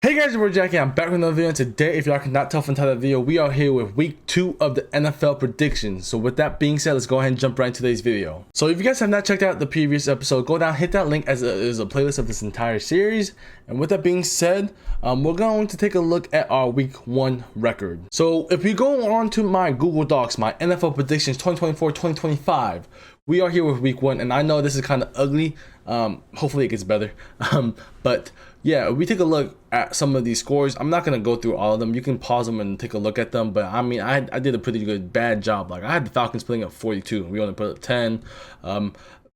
Hey guys, we're Jackie. I'm back with another video, and today, if y'all cannot tell from the title of the video, we are here with week 2 of the NFL predictions. So with that being said, let's go ahead and jump right into today's video. So if you guys have not checked out the previous episode, go down, hit that link as there's a playlist of this entire series. And with that being said, we're going to take a look at our week 1 record. So if we go on to my Google Docs, my NFL predictions 2024-2025, we are here with week 1, and I know this is kind of ugly. Hopefully it gets better. But yeah, if we take a look at some of these scores, I'm not going to go through all of them. You can pause them and take a look at them. But I mean, I did a pretty bad job. Like, I had the Falcons putting up 42. We only put up 10.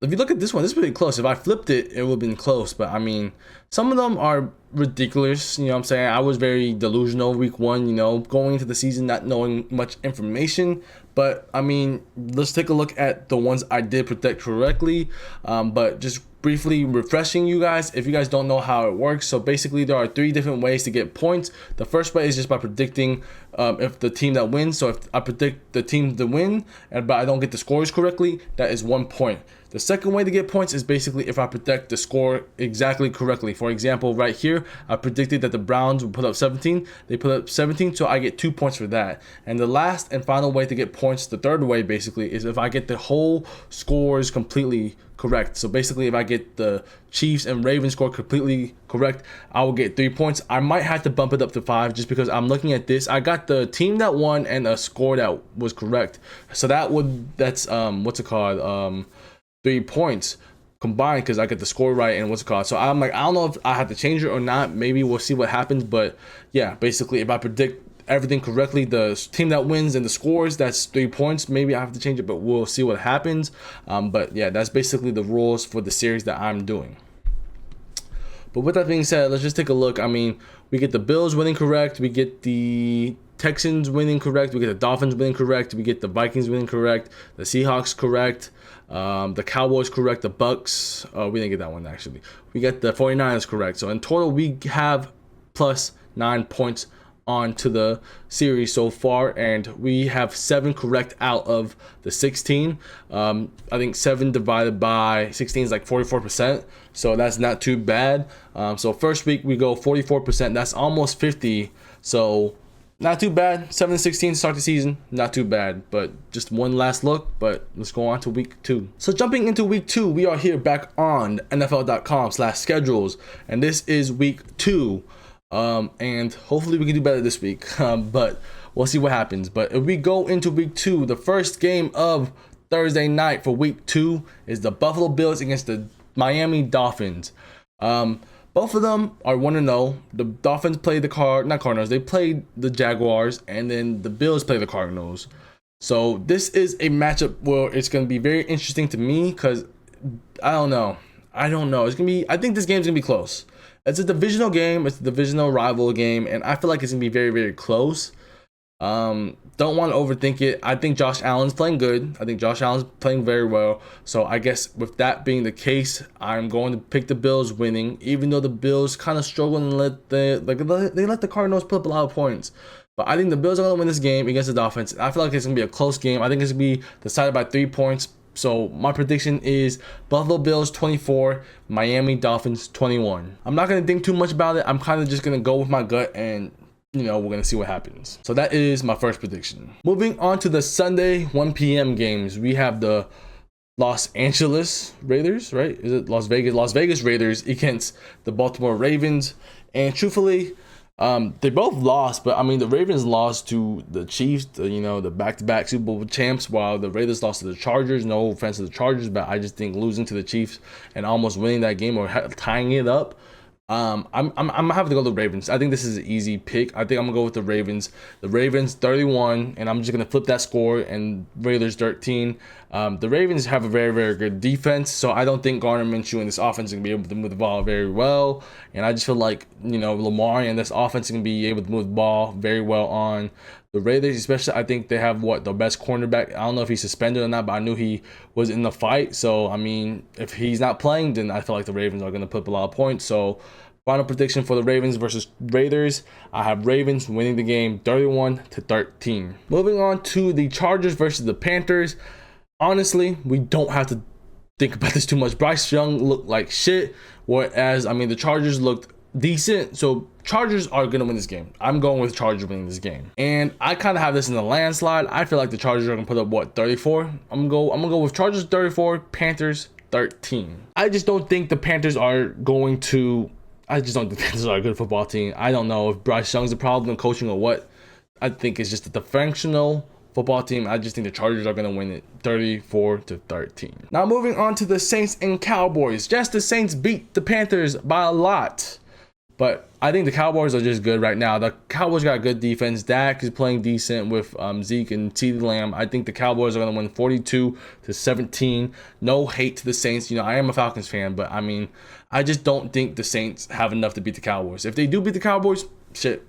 If you look at this one, this is pretty close. If I flipped it, it would have been close. But I mean, some of them are ridiculous. You know what I'm saying? I was very delusional week 1, you know, going into the season, not knowing much information. But I mean, let's take a look at the ones I did predict correctly. But just briefly refreshing you guys, if you guys don't know how it works. So basically, there are 3 different ways to get points. The first way is just by predicting if the team that wins. So if I predict the team to win, but I don't get the scores correctly, that is 1 point. The second way to get points is basically if I predict the score exactly correctly. For example, right here, I predicted that the Browns would put up 17. They put up 17, so I get 2 points for that. And the last and final way to get points, the third way basically, is if I get the whole scores completely correct. So basically, if I get the Chiefs and Ravens score completely correct, I will get 3 points. I might have to bump it up to 5 just because I'm looking at this. I got the team that won and a score that was correct. So that's what's it called? 3 points combined because I get the score right and what's it called. So I'm like, I don't know if I have to change it or not. Maybe we'll see what happens. But yeah, basically, if I predict everything correctly, the team that wins and the scores, that's 3 points. Maybe I have to change it, but we'll see what happens. But yeah, that's basically the rules for the series that I'm doing. But with that being said, let's just take a look. I mean, we get the Bills winning correct, we get the Texans winning correct, we get the Dolphins winning correct, we get the Vikings winning correct, the Seahawks correct, the Cowboys correct, the Bucks, we didn't get that one actually. We get the 49ers correct. So in total, we have plus 9 points onto the series so far, and we have 7 correct out of the 16. I think 7 divided by 16 is like 44%, so that's not too bad. So first week we go 44%, that's almost 50, so not too bad. 7-16 to start the season, not too bad. But just one last look, but let's go on to week 2. So jumping into week 2, we are here back on NFL.com/schedules, and this is week 2. And hopefully we can do better this week, but we'll see what happens. But if we go into week 2, the first game of Thursday night for week 2 is the Buffalo Bills against the Miami Dolphins. Both of them are 1-0. The Dolphins played the Cardinals. They played the Jaguars, and then the Bills play the Cardinals. So this is a matchup where it's going to be very interesting to me because I don't know. It's gonna be. I think this game's gonna be close. It's a divisional game. It's a divisional rival game, and I feel like it's gonna be very, very close. Don't want to overthink it. I think Josh Allen's playing good. I think Josh Allen's playing very well. So I guess with that being the case, I'm going to pick the Bills winning, even though the Bills kind of struggle and they let the Cardinals put up a lot of points. But I think the Bills are going to win this game against the Dolphins. I feel like it's going to be a close game. I think it's going to be decided by 3 points. So my prediction is Buffalo Bills 24, Miami Dolphins 21. I'm not going to think too much about it. I'm kind of just going to go with my gut, and you know, we're going to see what happens. So that is my first prediction. Moving on to the Sunday 1 p.m. games. We have the Los Angeles Raiders, right? Is it Las Vegas? Las Vegas Raiders against the Baltimore Ravens. And truthfully, they both lost, but I mean, the Ravens lost to the Chiefs, the back-to-back Super Bowl champs, while the Raiders lost to the Chargers. No offense to the Chargers, but I just think losing to the Chiefs and almost winning that game or tying it up, I'm gonna have to go with the Ravens. I think this is an easy pick. I think I'm gonna go with the Ravens. The Ravens 31, and I'm just gonna flip that score, and Raiders 13. The Ravens have a very, very good defense, so I don't think Gardner Minshew and this offense is gonna be able to move the ball very well. And I just feel like Lamar and this offense is gonna be able to move the ball very well on the Raiders, especially. I think they have the best cornerback. I don't know if he's suspended or not, but I knew he was in the fight. So I mean, if he's not playing, then I feel like the Ravens are gonna put up a lot of points. So final prediction for the Ravens versus Raiders, I have Ravens winning the game 31-13. Moving on to the Chargers versus the Panthers. Honestly, we don't have to think about this too much. Bryce Young looked like shit, whereas I mean the Chargers looked decent. So Chargers are gonna win this game. I'm going with Chargers winning this game, and I kind of have this in a landslide. I feel like the Chargers are gonna put up what, 34. I'm gonna go with Chargers 34, Panthers 13. I just don't think the Panthers are going to. I just don't think the Panthers are a good football team. I don't know if Bryce Young's the problem in coaching or what. I think it's just a functional football team. I just think the Chargers are going to win it 34-13. Now moving on to the Saints and Cowboys. Yes, the Saints beat the Panthers by a lot, but I think the Cowboys are just good right now. The Cowboys got a good defense. Dak is playing decent with Zeke and CeeDee Lamb. I think the Cowboys are going to win 42-17. No hate to the Saints. You know, I am a Falcons fan, but I mean, I just don't think the Saints have enough to beat the Cowboys. If they do beat the Cowboys, shit,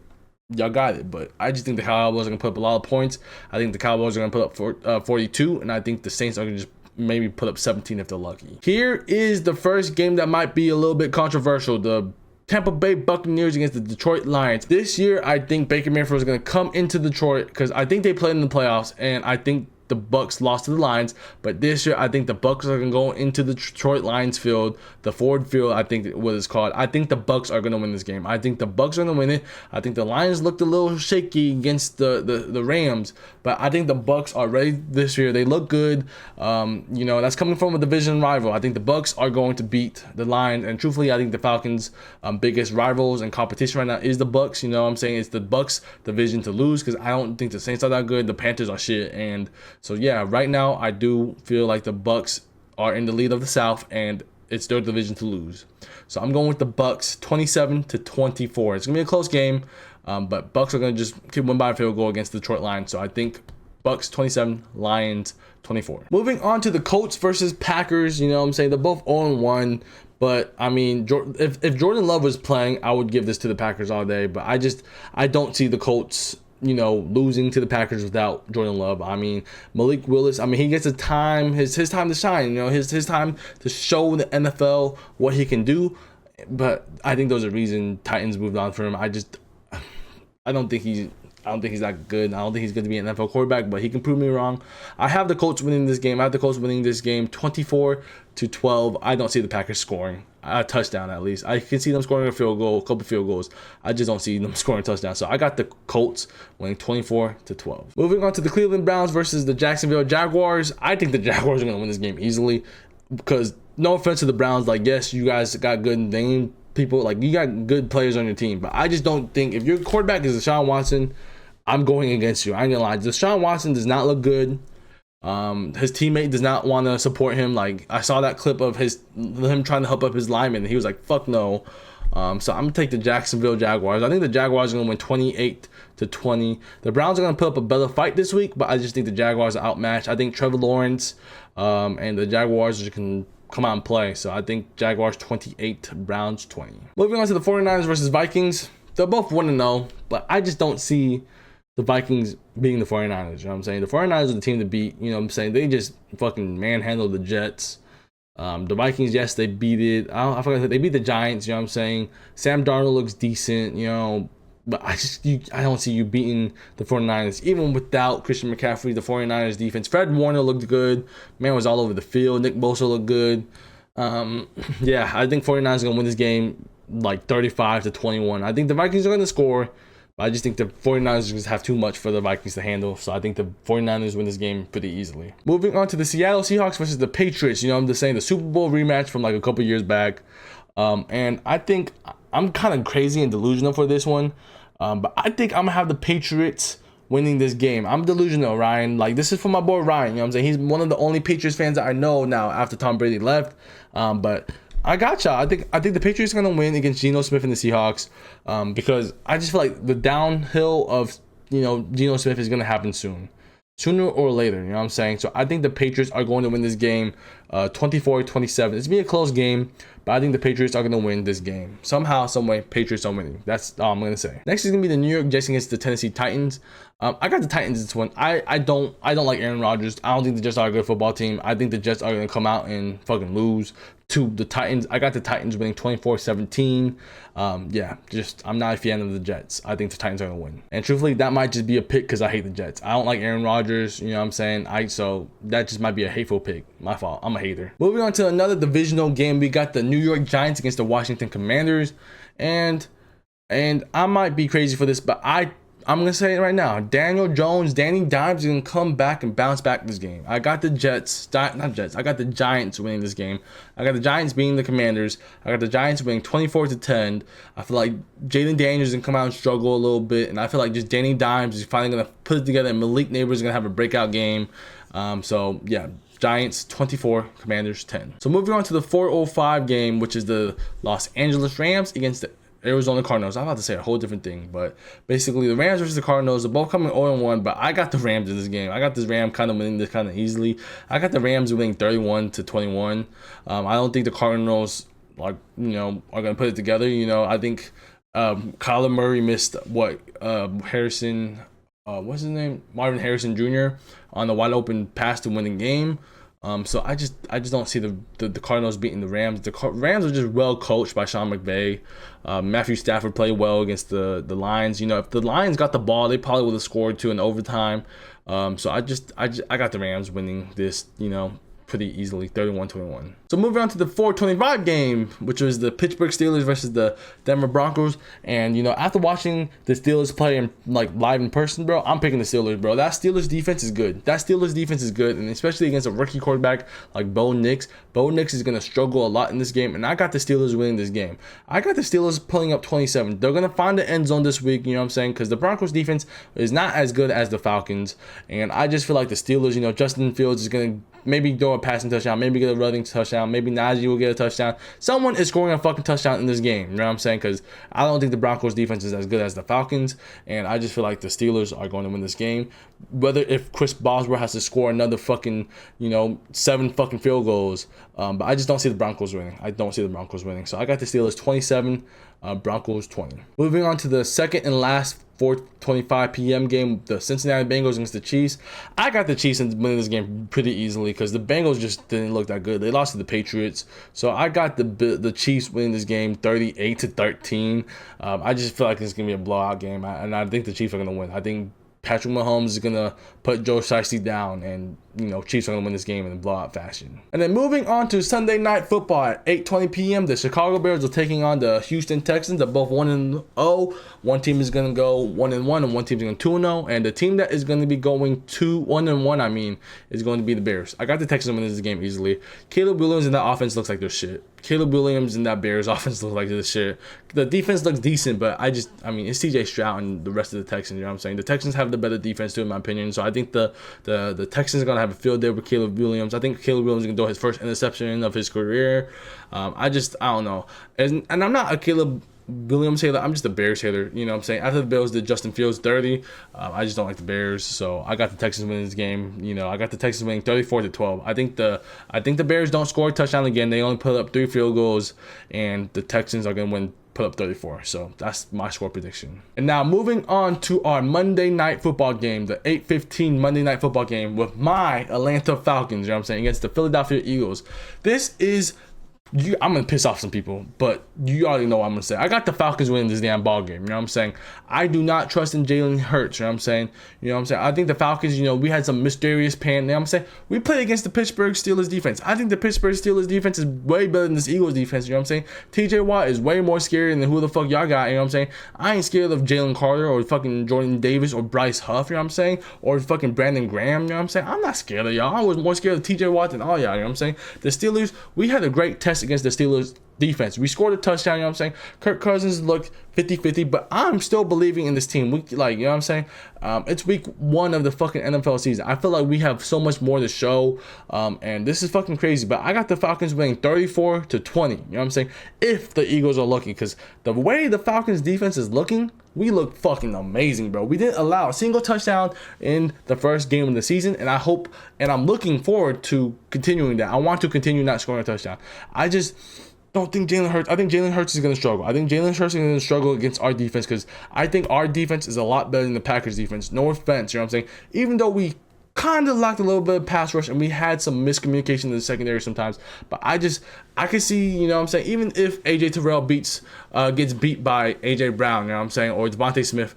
y'all got it. But I just think the Cowboys are going to put up a lot of points. I think the Cowboys are going to put up 42, and I think the Saints are going to just maybe put up 17 if they're lucky. Here is the first game that might be a little bit controversial. The Tampa Bay Buccaneers against the Detroit Lions. This year, I think Baker Mayfield is going to come into Detroit because I think they played in the playoffs, and I think the Bucks lost to the Lions. But this year, I think the Bucks are going to go into the Detroit Lions field, the Ford Field, I think what it's called. I think the Bucks are going to win this game. I think the Bucks are going to win it. I think the Lions looked a little shaky against the Rams, but I think the Bucks are ready this year. They look good. You know, that's coming from a division rival. I think the Bucks are going to beat the Lions, and truthfully, I think the Falcons' biggest rivals and competition right now is the Bucks. You know what I'm saying? It's the Bucks division to lose because I don't think the Saints are that good. The Panthers are shit, and so yeah, right now I do feel like the Bucks are in the lead of the South, and it's their division to lose. So I'm going with the Bucks 27-24. It's gonna be a close game, but Bucks are gonna just keep win by a field goal against the Detroit Lions. So I think Bucks 27, Lions 24. Moving on to the Colts versus Packers. You know what I'm saying? They're both 0-1. But I mean, if Jordan Love was playing, I would give this to the Packers all day. But I don't see the Colts, you know, losing to the Packers without Jordan Love. I mean, Malik Willis, I mean, he gets his time to shine, you know, his time to show the NFL what he can do. But I think there's a reason Titans moved on from him. I don't think he's that good. I don't think he's going to be an NFL quarterback, but he can prove me wrong. I have the Colts winning this game. 24-12. I don't see the Packers scoring a touchdown at least. I can see them scoring a field goal, a couple field goals. I just don't see them scoring a touchdown. So I got the Colts winning 24-12. Moving on to the Cleveland Browns versus the Jacksonville Jaguars. I think the Jaguars are going to win this game easily because no offense to the Browns, like, yes, you guys got good name people, like, you got good players on your team, but I just don't think if your quarterback is Deshaun Watson, I'm going against you. I ain't gonna lie. Deshaun Watson does not look good. His teammate does not want to support him. Like, I saw that clip of him trying to help up his lineman, and he was like, "Fuck no." So I'm gonna take the Jacksonville Jaguars. I think the Jaguars are gonna win 28-20. The Browns are gonna put up a better fight this week, but I just think the Jaguars are outmatched. I think Trevor Lawrence and the Jaguars just can come out and play. So I think Jaguars 28, Browns 20. Moving on to the 49ers versus Vikings. They're both 1-0, but I just don't see the Vikings beating the 49ers. You know what I'm saying? The 49ers are the team to beat. You know what I'm saying? They just fucking manhandled the Jets. The Vikings, yes, they beat it. I forgot they beat the Giants. You know what I'm saying? Sam Darnold looks decent, you know, but I don't see you beating the 49ers. Even without Christian McCaffrey, the 49ers defense. Fred Warner looked good. Man was all over the field. Nick Bosa looked good. Yeah, I think 49ers are going to win this game like 35-21. I think the Vikings are going to score. I just think the 49ers just have too much for the Vikings to handle. So I think the 49ers win this game pretty easily. Moving on to the Seattle Seahawks versus the Patriots. You know, I'm just saying the Super Bowl rematch from like a couple years back. And I think I'm kind of crazy and delusional for this one. But I think I'm going to have the Patriots winning this game. I'm delusional, Ryan. Like, this is for my boy Ryan. You know what I'm saying? He's one of the only Patriots fans that I know now after Tom Brady left. But I got y'all. I think the Patriots are gonna win against Geno Smith and the Seahawks, because I just feel like the downhill of, you know, Geno Smith is gonna happen sooner or later. You know what I'm saying? So I think the Patriots are going to win this game, 24-27. It's gonna be a close game, but I think the Patriots are gonna win this game somehow, some way. Patriots are winning. That's all I'm gonna say. Next is gonna be the New York Jets against the Tennessee Titans. I got the Titans this one. I don't like Aaron Rodgers. I don't think the Jets are a good football team. I think the Jets are gonna come out and fucking lose to the Titans. I got the Titans winning 24-17. Yeah, just I'm not a fan of the Jets. I think the Titans are gonna win. And truthfully, that might just be a pick because I hate the Jets. I don't like Aaron Rodgers. You know what I'm saying? So that just might be a hateful pick. My fault. I'm a hater. Moving on to another divisional game, we got the New York Giants against the Washington Commanders. And I might be crazy for this, but I'm gonna say it right now. Daniel Jones, Danny Dimes is gonna come back and bounce back this game. I got the I got the Giants winning this game. I got the Giants beating the Commanders. I got the Giants winning 24-10. I feel like Jaden Daniels is gonna come out and struggle a little bit, and I feel like just Danny Dimes is finally gonna put it together, and Malik Neighbors is gonna have a breakout game. So yeah. Giants 24, Commanders 10. So moving on to the 4:05 game, which is the Los Angeles Rams against the Arizona Cardinals. I'm about to say a whole different thing, but basically the Rams versus the Cardinals, they're both coming 0-1, but I got the Rams in this game. I got this Ram kind of winning this kind of easily. I got the Rams winning 31-21. I don't think the Cardinals are gonna put it together. I think Kyler Murray missed Harrison. What's his name? Marvin Harrison Jr. on the wide open pass to win the game. So I just don't see the Cardinals beating the Rams. The Rams are just well coached by Sean McVay. Matthew Stafford played well against the Lions. If the Lions got the ball, they probably would have scored 2 in overtime. So I got the Rams winning this, pretty easily, 31-21. So moving on to the 4:25 game, which was the Pittsburgh Steelers versus the Denver Broncos. And after watching the Steelers play live in person, bro, I'm picking the Steelers, bro. That Steelers defense is good. And especially against a rookie quarterback like Bo Nix. Bo Nix is gonna struggle a lot in this game, and I got the Steelers winning this game. I got the Steelers pulling up 27. They're gonna find the end zone this week, because the Broncos defense is not as good as the Falcons, and I just feel like the Steelers, Justin Fields is gonna maybe throw a passing touchdown, maybe get a running touchdown, maybe Najee will get a touchdown. Someone is scoring a fucking touchdown in this game, you know what I'm saying? Because I don't think the Broncos defense is as good as the Falcons, and I just feel like the Steelers are going to win this game. Whether if Chris Boswell has to score another fucking, 7 fucking field goals, but I just don't see the Broncos winning. So I got the Steelers 27, Broncos 20. Moving on to the second and last 4:25 p.m. game, the Cincinnati Bengals against the Chiefs. I got the Chiefs winning this game pretty easily because the Bengals just didn't look that good. They lost to the Patriots, so I got the Chiefs winning this game 38-13. I just feel like it's gonna be a blowout game, and I think the Chiefs are gonna win. I think Patrick Mahomes is gonna put Joe Shiesty down, and Chiefs are gonna win this game in a blowout fashion. And then moving on to Sunday Night Football at 8:20 p.m., the Chicago Bears are taking on the Houston Texans. They're both 1-0. One team is gonna go 1-1, and one team's going 2-0. And the team that is going to be going 1-1, is going to be the Bears. I got the Texans winning this game easily. Caleb Williams in that offense looks like their shit. Caleb Williams in that Bears offense looks like this shit. The defense looks decent, but it's CJ Stroud and the rest of the Texans. You know what I'm saying? The Texans have the better defense too, in my opinion. So I think the Texans are gonna have a field day with Caleb Williams. I think Caleb Williams is gonna throw his first interception of his career. I don't know, and I'm not a Caleb Williams hater. I'm just a Bears hater. You know what I'm saying? After the Bills did Justin Fields dirty, I just don't like the Bears. So I got the Texans winning this game. I got the Texans winning 34-12. I think the Bears don't score a touchdown again. They only put up 3 field goals, and the Texans are gonna put up 34. So that's my score prediction. And now moving on to our Monday Night Football game, the 8:15 Monday Night Football game with my Atlanta Falcons, you know what I'm saying, against the Philadelphia Eagles. This is I'm gonna piss off some people, but you already know what I'm gonna say. I got the Falcons winning this damn ball game. You know what I'm saying? I do not trust in Jalen Hurts. You know what I'm saying? I think the Falcons, we had some mysterious pan. You know what I'm saying? We played against the Pittsburgh Steelers defense. I think the Pittsburgh Steelers defense is way better than this Eagles defense. You know what I'm saying? TJ Watt is way more scary than who the fuck y'all got. You know what I'm saying? I ain't scared of Jalen Carter or fucking Jordan Davis or Bryce Huff. You know what I'm saying? Or fucking Brandon Graham. You know what I'm saying? I'm not scared of y'all. I was more scared of TJ Watt than all y'all. You know what I'm saying? The Steelers, we had a great test against the Steelers defense. We scored a touchdown, you know what I'm saying? Kirk Cousins looked 50-50, but I'm still believing in this team. You know what I'm saying? It's week 1 of the fucking NFL season. I feel like we have so much more to show, and this is fucking crazy, but I got the Falcons winning 34-20, you know what I'm saying? If the Eagles are lucky, because the way the Falcons defense is looking, we look fucking amazing, bro. We didn't allow a single touchdown in the first game of the season, and I'm looking forward to continuing that. I want to continue not scoring a touchdown. I just don't think Jalen Hurts. I think Jalen Hurts is going to struggle. I think Jalen Hurts is going to struggle against our defense because I think our defense is a lot better than the Packers defense. No offense, you know what I'm saying? Even though we kind of lacked a little bit of pass rush, and we had some miscommunication in the secondary sometimes. But I can see, you know what I'm saying, even if AJ Terrell gets beat by AJ Brown, you know what I'm saying, or Devontae Smith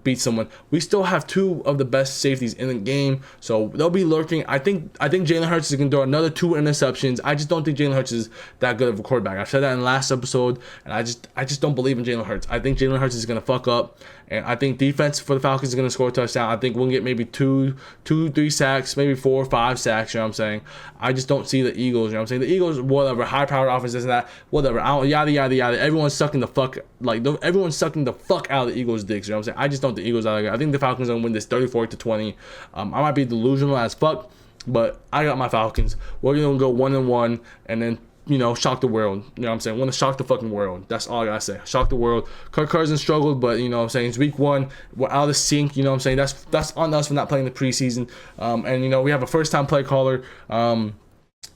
beats someone, we still have two of the best safeties in the game, so they'll be lurking. I think Jalen Hurts is going to throw another 2 interceptions. I just don't think Jalen Hurts is that good of a quarterback. I've said that in the last episode, and I just don't believe in Jalen Hurts. I think Jalen Hurts is going to fuck up, and I think defense for the Falcons is going to score a touchdown. I think we'll get maybe 3 sacks, maybe 4 or 5 sacks, you know what I'm saying. I just don't see the Eagles, you know what I'm saying. The Eagles, whatever, high-powered offense, this and that, whatever, yada, yada, yada. Everyone's sucking the fuck out of the Eagles' dicks, you know what I'm saying. I just don't think the Eagles are like, I think the Falcons are going to win this 34-20. I might be delusional as fuck, but I got my Falcons. We're going to go 1-1, and then, you know, shock the world. You know what I'm saying? Want to shock the fucking world. That's all I gotta say. Shock the world. Kirk Cousins struggled, but you know what I'm saying, it's week 1. We're out of sync. You know what I'm saying? That's on us for not playing the preseason. And you know, we have a first-time play caller.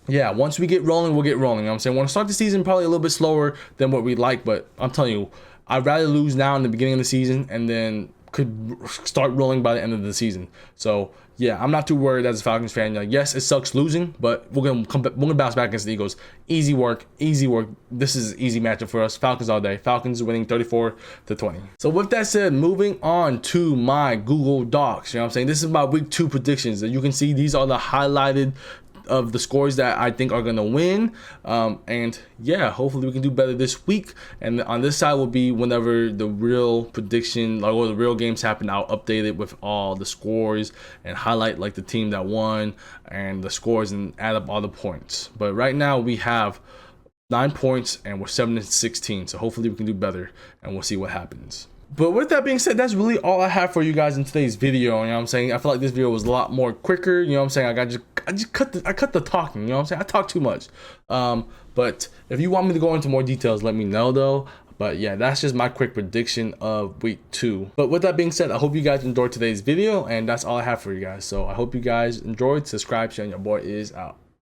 Yeah, once we get rolling, we'll get rolling. You know what I'm saying? Want to start the season probably a little bit slower than what we'd like, but I'm telling you, I'd rather lose now in the beginning of the season and then could start rolling by the end of the season. So yeah, I'm not too worried as a Falcons fan. Like, yes, it sucks losing, but we're gonna bounce back against the Eagles. Easy work. This is an easy matchup for us. Falcons all day. Falcons winning 34-20. So with that said, moving on to my Google Docs. You know what I'm saying? This is my week 2 predictions. As you can see, these are the highlighted of the scores that I think are going to win, and yeah, hopefully we can do better this week. And on this side will be whenever the real prediction, like, or the real games happen, I'll update it with all the scores and highlight like the team that won and the scores and add up all the points. But right now we have 9 points and we're 7-16, so hopefully we can do better and we'll see what happens. But with that being said, that's really all I have for you guys in today's video. You know what I'm saying? I feel like this video was a lot more quicker. You know what I'm saying? I just cut the talking. You know what I'm saying? I talk too much. But if you want me to go into more details, let me know though. But yeah, that's just my quick prediction of week 2. But with that being said, I hope you guys enjoyed today's video, and that's all I have for you guys. So I hope you guys enjoyed. Subscribe, and your boy is out.